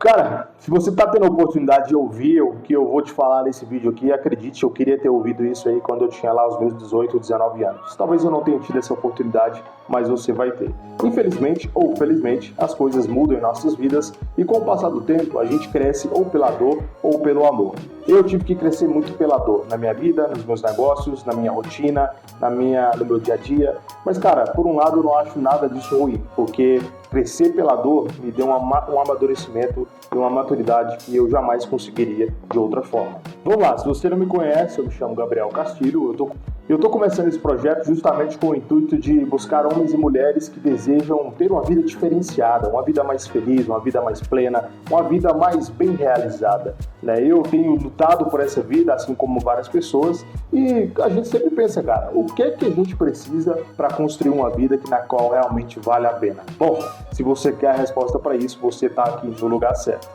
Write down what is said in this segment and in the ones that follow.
Cara, se você tá tendo a oportunidade de ouvir o que eu vou te falar nesse vídeo aqui, acredite, eu queria ter ouvido isso aí quando eu tinha lá os meus 18, 19 anos. Talvez eu não tenha tido essa oportunidade, mas você vai ter. Infelizmente ou felizmente, as coisas mudam em nossas vidas e com o passar do tempo a gente cresce ou pela dor ou pelo amor. Eu tive que crescer muito pela dor na minha vida, nos meus negócios, na minha rotina, no meu dia a dia. Mas, cara, por um lado eu não acho nada disso ruim, porque crescer pela dor me deu um amadurecimento e uma maturidade que eu jamais conseguiria de outra forma. Vamos lá, se você não me conhece, eu me chamo Gabriel Castilho, eu tô começando esse projeto justamente com o intuito de buscar homens e mulheres que desejam ter uma vida diferenciada, uma vida mais feliz, uma vida mais plena, uma vida mais bem realizada, né? Eu tenho lutado por essa vida, assim como várias pessoas, e a gente sempre pensa, cara, o que é que a gente precisa para construir uma vida na qual realmente vale a pena? Bom, se você quer a resposta para isso, você está aqui no lugar certo.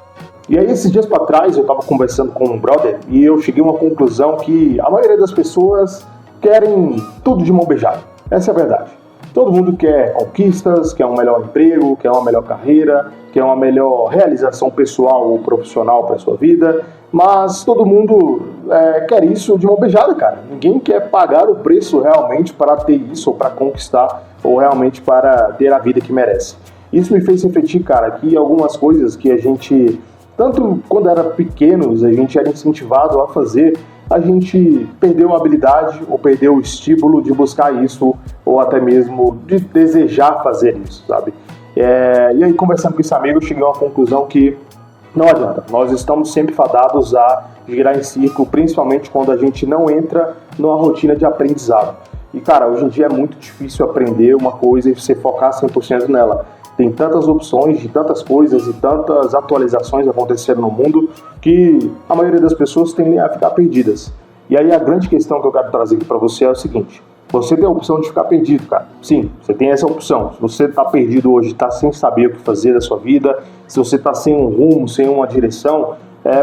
E aí, esses dias para trás, eu estava conversando com um brother e eu cheguei a uma conclusão que a maioria das pessoas querem tudo de mão beijada. Essa é a verdade. Todo mundo quer conquistas, quer um melhor emprego, quer uma melhor carreira, quer uma melhor realização pessoal ou profissional para a sua vida, mas todo mundo quer isso de mão beijada, cara. Ninguém quer pagar o preço realmente para ter isso, ou para conquistar, ou realmente para ter a vida que merece. Isso me fez refletir, cara, que algumas coisas que a gente, tanto quando era pequenos, a gente era incentivado a fazer, a gente perdeu a habilidade ou perdeu o estímulo de buscar isso ou até mesmo de desejar fazer isso, sabe? E aí, conversando com esse amigo, eu cheguei a uma conclusão que não adianta, nós estamos sempre fadados a girar em círculo, principalmente quando a gente não entra numa rotina de aprendizado. E, cara, hoje em dia é muito difícil aprender uma coisa e você focar 100% nela. Tem tantas opções de tantas coisas e tantas atualizações acontecendo no mundo que a maioria das pessoas tendem a ficar perdidas. E aí a grande questão que eu quero trazer aqui para você é o seguinte: você tem a opção de ficar perdido, cara. Sim, você tem essa opção. Se você está perdido hoje, está sem saber o que fazer da sua vida, se você está sem um rumo, sem uma direção,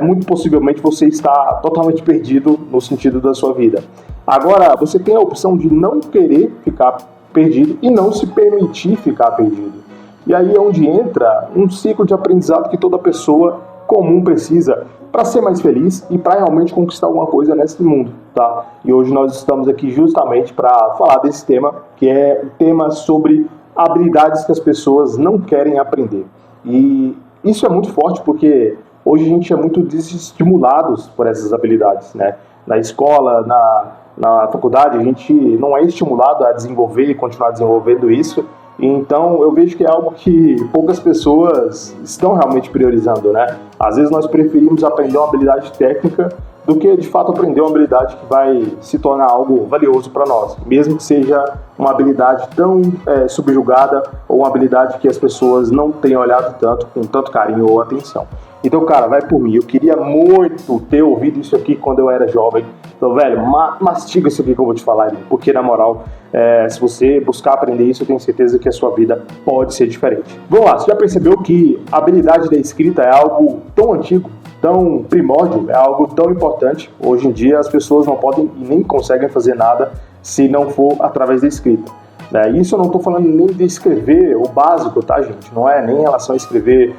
muito possivelmente você está totalmente perdido no sentido da sua vida. Agora, você tem a opção de não querer ficar perdido e não se permitir ficar perdido. E aí é onde entra um ciclo de aprendizado que toda pessoa comum precisa para ser mais feliz e para realmente conquistar alguma coisa nesse mundo, tá? E hoje nós estamos aqui justamente para falar desse tema, que é o tema sobre habilidades que as pessoas não querem aprender. E isso é muito forte porque hoje a gente é muito desestimulados por essas habilidades, né? Na escola, na faculdade, a gente não é estimulado a desenvolver e continuar desenvolvendo isso. Então eu vejo que é algo que poucas pessoas estão realmente priorizando, né? Às vezes nós preferimos aprender uma habilidade técnica do que de fato aprender uma habilidade que vai se tornar algo valioso para nós, mesmo que seja uma habilidade tão subjugada ou uma habilidade que as pessoas não tenham olhado tanto, com tanto carinho ou atenção. Então, cara, vai por mim. Eu queria muito ter ouvido isso aqui quando eu era jovem. Então, velho, mastiga isso aqui que eu vou te falar, irmão. Porque, na moral, se você buscar aprender isso, eu tenho certeza que a sua vida pode ser diferente. Vamos lá, você já percebeu que a habilidade da escrita é algo tão antigo, tão primórdio, é algo tão importante? Hoje em dia, as pessoas não podem e nem conseguem fazer nada se não for através da escrita. Isso eu não estou falando nem de escrever o básico, tá, gente? Não é nem em relação a escrever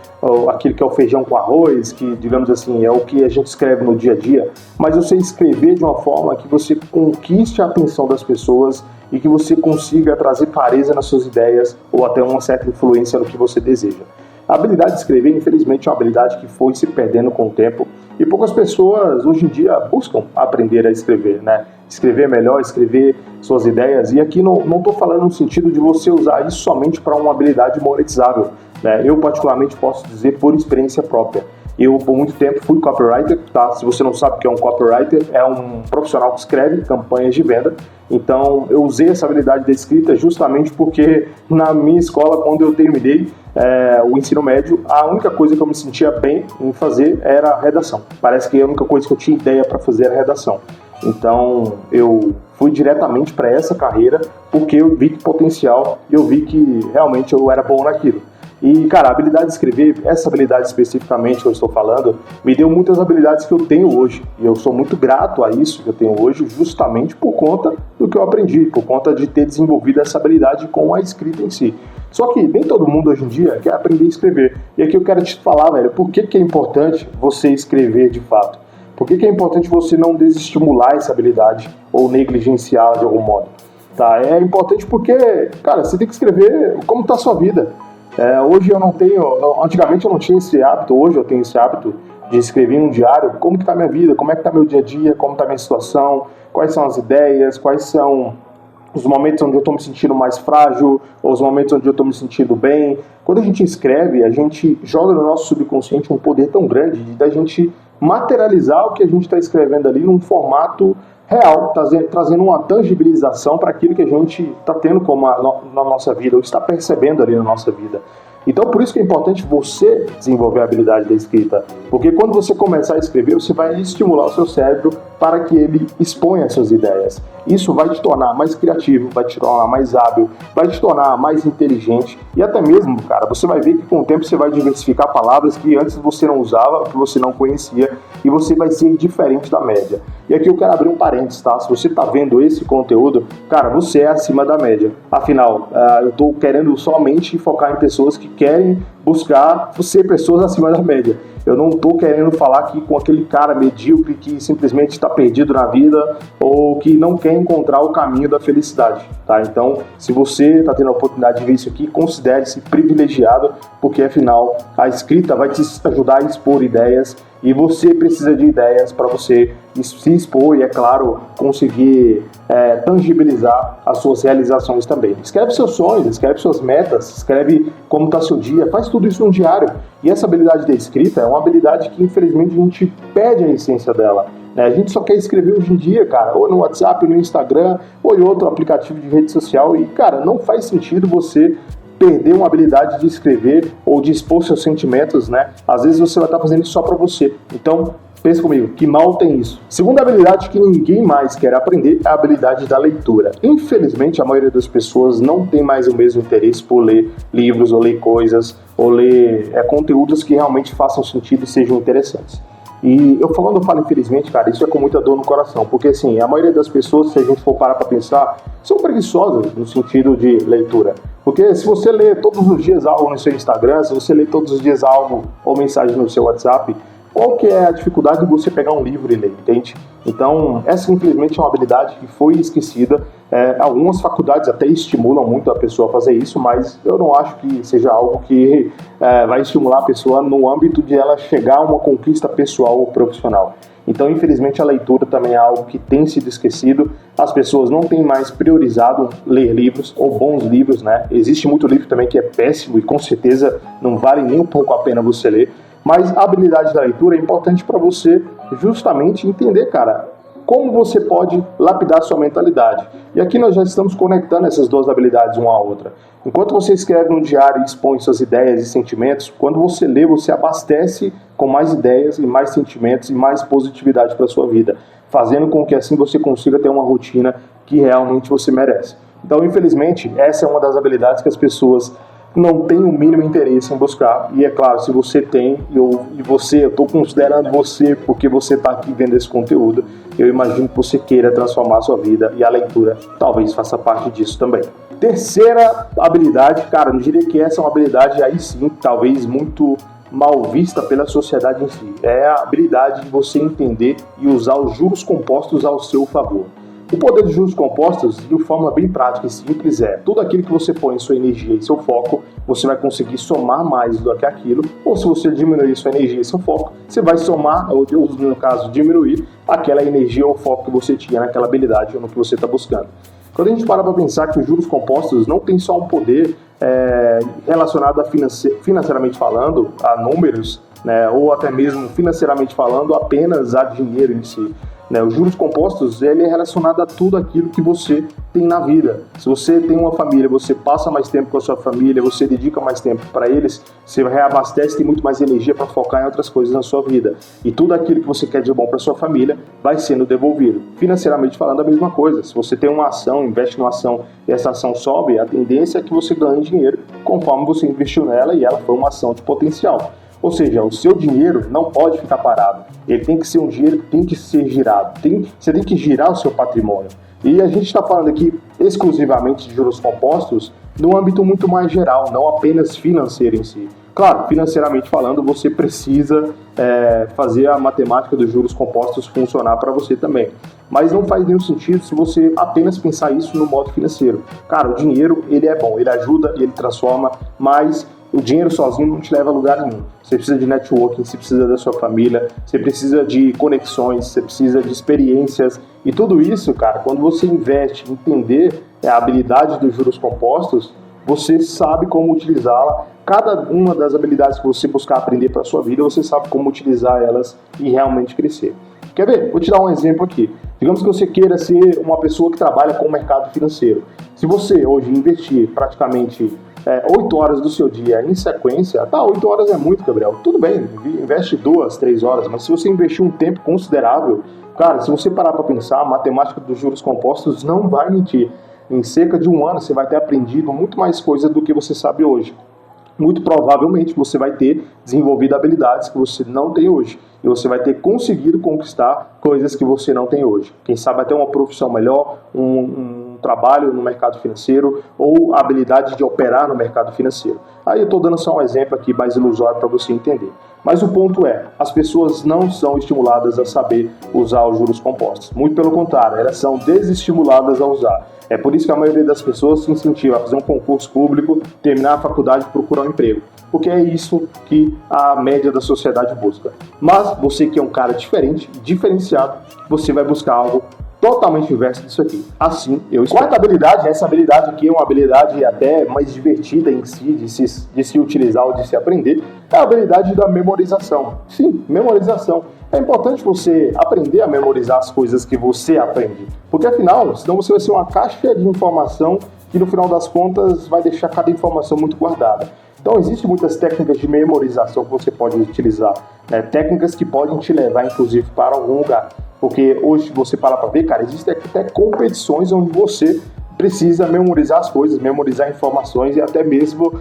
aquilo que é o feijão com arroz, que, digamos assim, é o que a gente escreve no dia a dia, mas você escrever de uma forma que você conquiste a atenção das pessoas e que você consiga trazer clareza nas suas ideias ou até uma certa influência no que você deseja. A habilidade de escrever, infelizmente, é uma habilidade que foi se perdendo com o tempo e poucas pessoas hoje em dia buscam aprender a escrever, né? Escrever melhor, escrever suas ideias. E aqui não estou falando no sentido de você usar isso somente para uma habilidade monetizável, né? Eu, particularmente, posso dizer por experiência própria. Eu, por muito tempo, fui copywriter, tá? Se você não sabe o que é um copywriter, é um profissional que escreve campanhas de venda. Então, eu usei essa habilidade da escrita justamente porque na minha escola, quando eu terminei o ensino médio, a única coisa que eu me sentia bem em fazer era a redação. Parece que a única coisa que eu tinha ideia para fazer era a redação. Então, eu fui diretamente para essa carreira porque eu vi que potencial e eu vi que realmente eu era bom naquilo. E, cara, a habilidade de escrever, essa habilidade especificamente que eu estou falando, me deu muitas habilidades que eu tenho hoje. E eu sou muito grato a isso que eu tenho hoje, justamente por conta do que eu aprendi, por conta de ter desenvolvido essa habilidade com a escrita em si. Só que nem todo mundo hoje em dia quer aprender a escrever. E aqui eu quero te falar, velho, por que é importante você escrever de fato? Por que é importante você não desestimular essa habilidade ou negligenciá-la de algum modo? Tá? É importante porque, cara, você tem que escrever como está a sua vida. Hoje eu não tenho, antigamente eu não tinha esse hábito, hoje eu tenho esse hábito de escrever em um diário como que está a minha vida, como é que está meu dia a dia, como está a minha situação, quais são as ideias, quais são os momentos onde eu estou me sentindo mais frágil, ou os momentos onde eu estou me sentindo bem. Quando a gente escreve, a gente joga no nosso subconsciente um poder tão grande da gente materializar o que a gente está escrevendo ali num formato real, trazendo uma tangibilização para aquilo que a gente está tendo como na nossa vida, ou está percebendo ali na nossa vida. Então, por isso que é importante você desenvolver a habilidade da escrita, porque quando você começar a escrever, você vai estimular o seu cérebro para que ele exponha suas ideias. Isso vai te tornar mais criativo, vai te tornar mais hábil, vai te tornar mais inteligente e até mesmo, cara, você vai ver que com o tempo você vai diversificar palavras que antes você não usava, que você não conhecia e você vai ser diferente da média. E aqui eu quero abrir um parênteses, tá? Se você está vendo esse conteúdo, cara, você é acima da média. Afinal, eu estou querendo somente focar em pessoas que querem buscar ser pessoas acima da média. Eu não estou querendo falar aqui com aquele cara medíocre que simplesmente está perdido na vida ou que não quer encontrar o caminho da felicidade, tá? Então, se você está tendo a oportunidade de ver isso aqui, considere-se privilegiado, porque afinal a escrita vai te ajudar a expor ideias e você precisa de ideias para você se expor e, é claro, conseguir tangibilizar as suas realizações também. Escreve seus sonhos, escreve suas metas, escreve como está seu dia, faz tudo isso num diário. E essa habilidade da escrita é uma habilidade que, infelizmente, a gente perde a essência dela. A gente só quer escrever hoje em dia, cara, ou no WhatsApp, ou no Instagram, ou em outro aplicativo de rede social. E, cara, não faz sentido você perder uma habilidade de escrever ou de expor seus sentimentos, né? Às vezes você vai estar fazendo isso só para você. Então, pensa comigo, que mal tem isso. Segunda habilidade que ninguém mais quer aprender é a habilidade da leitura. Infelizmente, a maioria das pessoas não tem mais o mesmo interesse por ler livros ou ler coisas ou ler conteúdos que realmente façam sentido e sejam interessantes. E eu falo infelizmente, cara, isso é com muita dor no coração, porque assim, a maioria das pessoas, se a gente for parar pra pensar, são preguiçosas no sentido de leitura. Porque se você lê todos os dias algo no seu Instagram, se você lê todos os dias algo ou mensagem no seu WhatsApp, qual que é a dificuldade de você pegar um livro e ler, entende? Então, essa infelizmente é uma habilidade que foi esquecida. Algumas faculdades até estimulam muito a pessoa a fazer isso, mas eu não acho que seja algo que vai estimular a pessoa no âmbito de ela chegar a uma conquista pessoal ou profissional. Então, infelizmente, a leitura também é algo que tem sido esquecido. As pessoas não têm mais priorizado ler livros ou bons livros, né? Existe muito livro também que é péssimo e com certeza não vale nem um pouco a pena você ler. Mas a habilidade da leitura é importante para você justamente entender, cara, como você pode lapidar sua mentalidade. E aqui nós já estamos conectando essas duas habilidades uma à outra. Enquanto você escreve no diário e expõe suas ideias e sentimentos, quando você lê, você abastece com mais ideias e mais sentimentos e mais positividade para a sua vida, fazendo com que assim você consiga ter uma rotina que realmente você merece. Então, infelizmente, essa é uma das habilidades que as pessoas não tem o mínimo interesse em buscar. E é claro, se você tem, eu estou considerando você porque você está aqui vendo esse conteúdo, eu imagino que você queira transformar a sua vida e a leitura talvez faça parte disso também. Terceira habilidade, cara, eu diria que essa é uma habilidade aí sim, talvez muito mal vista pela sociedade em si. É a habilidade de você entender e usar os juros compostos ao seu favor. O poder dos juros compostos, de forma bem prática e simples, é tudo aquilo que você põe em sua energia e seu foco, você vai conseguir somar mais do que aquilo, ou se você diminuir sua energia e seu foco, você vai somar, ou no caso, diminuir aquela energia ou foco que você tinha naquela habilidade ou no que você está buscando. Quando a gente para pensar que os juros compostos não tem só um poder relacionado a financeiramente falando, a números, né, ou até mesmo financeiramente falando, apenas a dinheiro em si. né? Os juros compostos, ele é relacionado a tudo aquilo que você tem na vida. Se você tem uma família, você passa mais tempo com a sua família, você dedica mais tempo para eles, você reabastece, tem muito mais energia para focar em outras coisas na sua vida. E tudo aquilo que você quer de bom para sua família vai sendo devolvido. Financeiramente falando, a mesma coisa. Se você tem uma ação, investe numa ação e essa ação sobe, a tendência é que você ganhe dinheiro conforme você investiu nela e ela foi uma ação de potencial. Ou seja, o seu dinheiro não pode ficar parado. Ele tem que ser um dinheiro que tem que ser girado. Você tem que girar o seu patrimônio. E a gente está falando aqui exclusivamente de juros compostos no âmbito muito mais geral, não apenas financeiro em si. Claro, financeiramente falando, você precisa fazer a matemática dos juros compostos funcionar para você também. Mas não faz nenhum sentido se você apenas pensar isso no modo financeiro. Cara, o dinheiro, ele é bom, ele ajuda, ele transforma, mas o dinheiro sozinho não te leva a lugar nenhum. Você precisa de networking, você precisa da sua família, você precisa de conexões, você precisa de experiências. E tudo isso, cara, quando você investe em entender a habilidade dos juros compostos, você sabe como utilizá-la. Cada uma das habilidades que você buscar aprender para a sua vida, você sabe como utilizar elas e realmente crescer. Quer ver? Vou te dar um exemplo aqui. Digamos que você queira ser uma pessoa que trabalha com o mercado financeiro. Se você hoje investir praticamente 8 horas do seu dia em sequência, 8 horas é muito, Gabriel. Tudo bem, investe 2, 3 horas, mas se você investir um tempo considerável, cara, se você parar para pensar, a matemática dos juros compostos não vai mentir. Em cerca de um ano você vai ter aprendido muito mais coisa do que você sabe hoje. Muito provavelmente você vai ter desenvolvido habilidades que você não tem hoje. E você vai ter conseguido conquistar coisas que você não tem hoje. Quem sabe até uma profissão melhor, um trabalho no mercado financeiro ou a habilidade de operar no mercado financeiro. Aí eu estou dando só um exemplo aqui mais ilusório para você entender. Mas o ponto é, as pessoas não são estimuladas a saber usar os juros compostos. Muito pelo contrário, elas são desestimuladas a usar. É por isso que a maioria das pessoas se incentiva a fazer um concurso público, terminar a faculdade e procurar um emprego. Porque é isso que a média da sociedade busca. Mas você que é um cara diferente, diferenciado, você vai buscar algo totalmente inverso disso aqui. Assim, eu espero. Quarta habilidade, essa habilidade aqui é uma habilidade até mais divertida em si, de se utilizar ou de se aprender, é a habilidade da memorização. Sim, memorização. É importante você aprender a memorizar as coisas que você aprende, porque afinal, senão você vai ser uma caixa de informação que no final das contas vai deixar cada informação muito guardada. Então, existem muitas técnicas de memorização que você pode utilizar, técnicas que podem te levar, inclusive, para algum lugar. Porque hoje, você para ver, cara, existem até competições onde você precisa memorizar as coisas, memorizar informações e até mesmo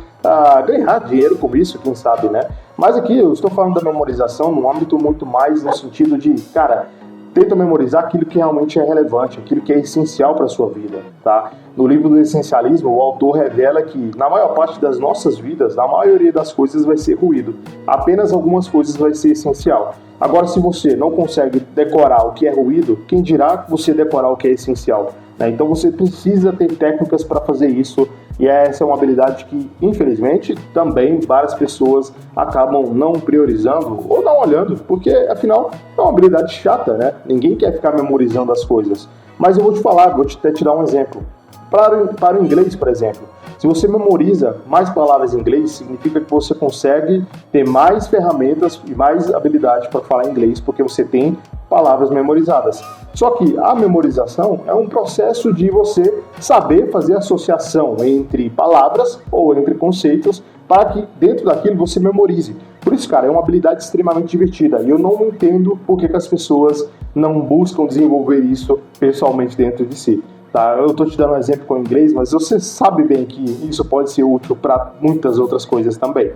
ganhar dinheiro com isso, quem sabe, né? Mas aqui eu estou falando da memorização num âmbito muito mais no sentido de, cara, tenta memorizar aquilo que realmente é relevante, aquilo que é essencial para a sua vida, tá? No livro do Essencialismo, o autor revela que na maior parte das nossas vidas, a maioria das coisas vai ser ruído. Apenas algumas coisas vai ser essencial. Agora, se você não consegue decorar o que é ruído, quem dirá você decorar o que é essencial? Então você precisa ter técnicas para fazer isso, e essa é uma habilidade que, infelizmente, também várias pessoas acabam não priorizando ou não olhando, porque afinal é uma habilidade chata, né? Ninguém quer ficar memorizando as coisas. Mas eu vou te falar, vou até te dar um exemplo. Para o inglês, por exemplo, se você memoriza mais palavras em inglês, significa que você consegue ter mais ferramentas e mais habilidade para falar inglês, porque você tem palavras memorizadas. Só que a memorização é um processo de você saber fazer associação entre palavras ou entre conceitos para que dentro daquilo você memorize. Por isso, cara, é uma habilidade extremamente divertida e eu não entendo por que as pessoas não buscam desenvolver isso pessoalmente dentro de si. Tá, eu estou te dando um exemplo com o inglês, mas você sabe bem que isso pode ser útil para muitas outras coisas também.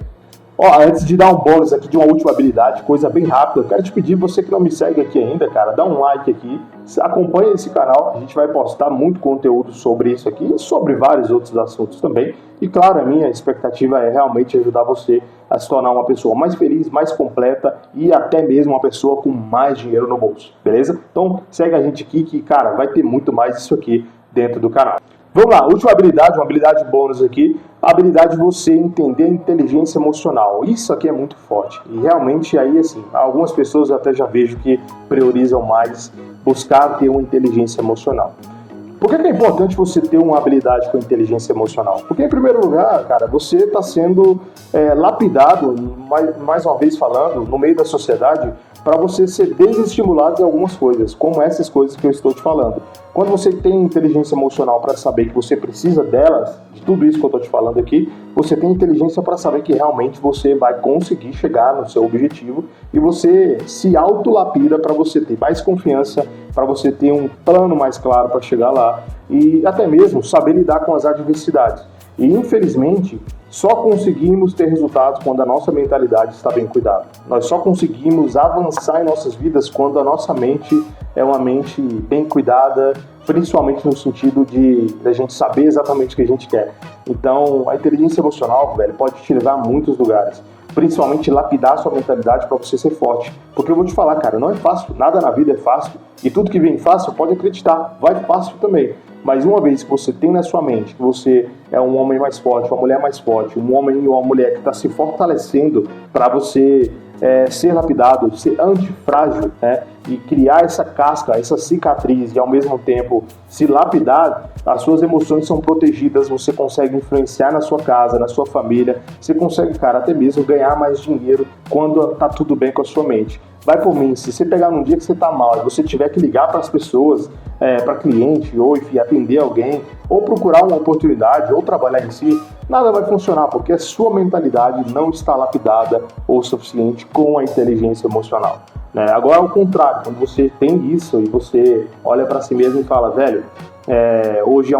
Antes de dar um bônus aqui de uma última habilidade, coisa bem rápida, eu quero te pedir, você que não me segue aqui ainda, cara, dá um like aqui, acompanha esse canal, a gente vai postar muito conteúdo sobre isso aqui e sobre vários outros assuntos também. E claro, a minha expectativa é realmente ajudar você a se tornar uma pessoa mais feliz, mais completa e até mesmo uma pessoa com mais dinheiro no bolso, beleza? Então segue a gente aqui que, cara, vai ter muito mais isso aqui dentro do canal. Vamos lá, última habilidade, uma habilidade bônus aqui, a habilidade de você entender a inteligência emocional. Isso aqui é muito forte e realmente aí, assim, algumas pessoas eu até já vejo que priorizam mais buscar ter uma inteligência emocional. Por que é importante você ter uma habilidade com inteligência emocional? Porque, em primeiro lugar, cara, você está sendo lapidado, mais uma vez falando, no meio da sociedade, para você ser desestimulado em algumas coisas, como essas coisas que eu estou te falando. Quando você tem inteligência emocional para saber que você precisa delas, de tudo isso que eu estou te falando aqui, você tem inteligência para saber que realmente você vai conseguir chegar no seu objetivo e você se autolapida para você ter mais confiança, para você ter um plano mais claro para chegar lá e até mesmo saber lidar com as adversidades. E infelizmente, só conseguimos ter resultados quando a nossa mentalidade está bem cuidada. Nós só conseguimos avançar em nossas vidas quando a nossa mente é uma mente bem cuidada, principalmente no sentido de a gente saber exatamente o que a gente quer. Então, a inteligência emocional, velho, pode te levar a muitos lugares. Principalmente lapidar a sua mentalidade para você ser forte. Porque eu vou te falar, cara, não é fácil, nada na vida é fácil. E tudo que vem fácil, pode acreditar, vai fácil também. Mas uma vez que você tem na sua mente que você é um homem mais forte, uma mulher mais forte, um homem e uma mulher que está se fortalecendo para você ser lapidado, ser antifrágil, né? E criar essa casca, essa cicatriz e ao mesmo tempo se lapidar, as suas emoções são protegidas, você consegue influenciar na sua casa, na sua família, você consegue, cara, até mesmo ganhar mais dinheiro quando tá tudo bem com a sua mente. Vai por mim, se você pegar num dia que você tá mal e você tiver que ligar para as pessoas, para cliente, ou enfim, atender alguém, ou procurar uma oportunidade, ou trabalhar em si, nada vai funcionar, porque a sua mentalidade não está lapidada o suficiente com a inteligência emocional. Agora, ao contrário, quando você tem isso e você olha para si mesmo e fala, velho, hoje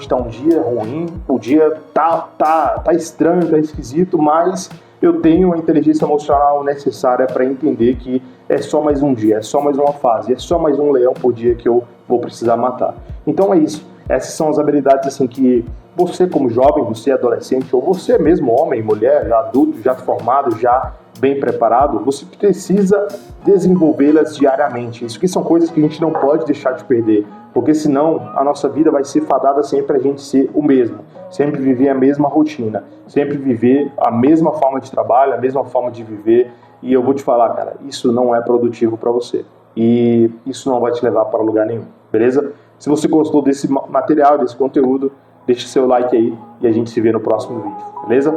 tá um dia ruim, o dia tá estranho, tá esquisito, mas eu tenho a inteligência emocional necessária para entender que é só mais um dia, é só mais uma fase, é só mais um leão por dia que eu vou precisar matar. Então é isso. Essas são as habilidades assim que você como jovem, você adolescente, ou você mesmo homem, mulher, já adulto, já formado, já bem preparado, você precisa desenvolvê-las diariamente. Isso aqui são coisas que a gente não pode deixar de perder, porque senão a nossa vida vai ser fadada sempre a gente ser o mesmo, sempre viver a mesma rotina, sempre viver a mesma forma de trabalho, a mesma forma de viver. E eu vou te falar, cara, isso não é produtivo para você. E isso não vai te levar para lugar nenhum, beleza? Se você gostou desse material, desse conteúdo, deixe seu like aí e a gente se vê no próximo vídeo, beleza?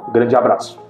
Um grande abraço.